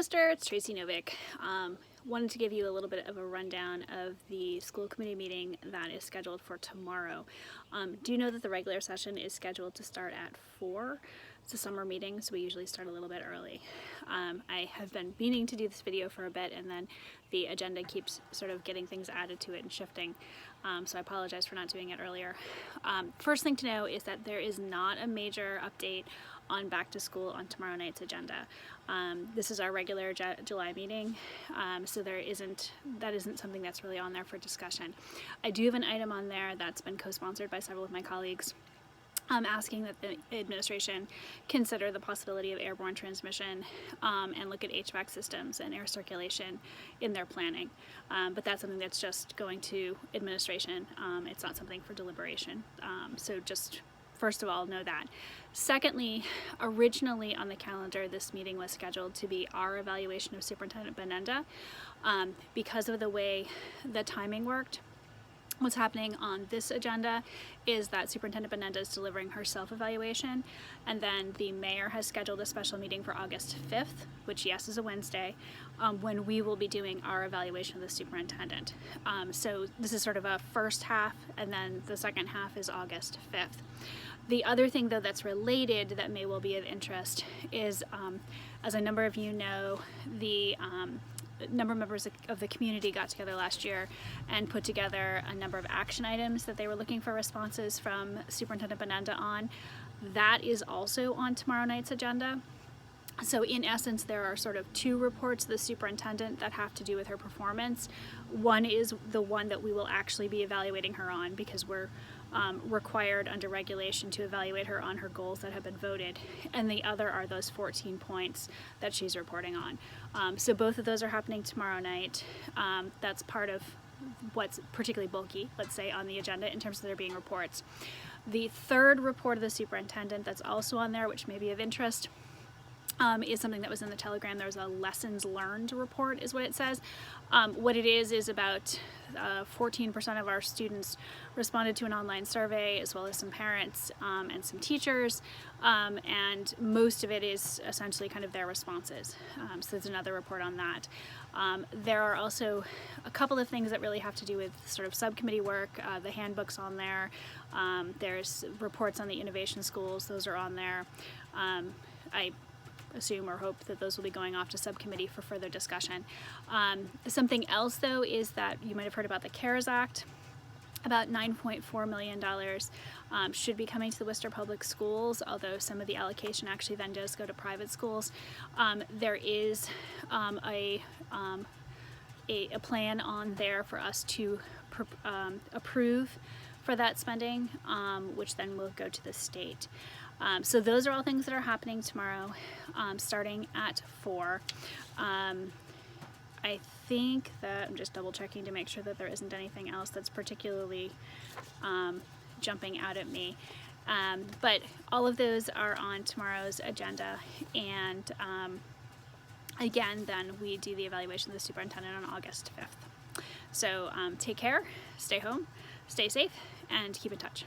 Worcester, it's Tracy Novick. Wanted to give you a little bit of a rundown of the school committee meeting that is scheduled for tomorrow. Do you know that the regular session is scheduled to start at 4? It's a summer meeting, so we usually start a little bit early. I have been meaning to do this video for a bit, and then the agenda keeps sort of getting things added to it and shifting, so I apologize for not doing it earlier. First thing to know is that there is not a major update on back to school on tomorrow night's agenda. This is our regular July meeting, so that isn't something that's really on there for discussion. I do have an item on there that's been co-sponsored by several of my colleagues, asking that the administration consider the possibility of airborne transmission and look at HVAC systems and air circulation in their planning. But that's something that's just going to administration. It's not something for deliberation. So just first of all, know that. Secondly, originally on the calendar, this meeting was scheduled to be our evaluation of Superintendent Benenda. Because of the way the timing worked, what's happening on this agenda is that Superintendent Benenda is delivering her self-evaluation, and then the mayor has scheduled a special meeting for August 5th, which yes is a Wednesday, when we will be doing our evaluation of the superintendent. So this is sort of a first half, and then the second half is August 5th. The other thing though that's related that may well be of interest is, as a number of you know, the number of members of the community got together last year and put together a number of action items that they were looking for responses from Superintendent Benenda on. That is also on tomorrow night's agenda. So in essence, there are sort of two reports of the superintendent that have to do with her performance. One is the one that we will actually be evaluating her on, because we're required under regulation to evaluate her on her goals that have been voted, and the other are those 14 points that she's reporting on. So both of those are happening tomorrow night. That's part of what's particularly bulky, let's say, on the agenda in terms of there being reports. The third report of the superintendent that's also on there, which may be of interest, is something that was in the Telegram. There's a lessons learned report is what it says. What it is about 14% of our students responded to an online survey, as well as some parents and some teachers, and most of it is essentially kind of their responses. So there's another report on that. There are also a couple of things that really have to do with sort of subcommittee work. The handbook's on there. There's reports on the innovation schools. Those are on there. I assume or hope that those will be going off to subcommittee for further discussion. Something else though is that you might have heard about the CARES Act. About $9.4 million should be coming to the Worcester Public Schools, although some of the allocation actually then does go to private schools. There is a plan on there for us to approve for that spending, which then will go to the state. So those are all things that are happening tomorrow, starting at 4. I think that I'm just double checking to make sure that there isn't anything else that's particularly jumping out at me. But all of those are on tomorrow's agenda, and again, then we do the evaluation of the superintendent on August 5th. So take care, stay home, stay safe, and keep in touch.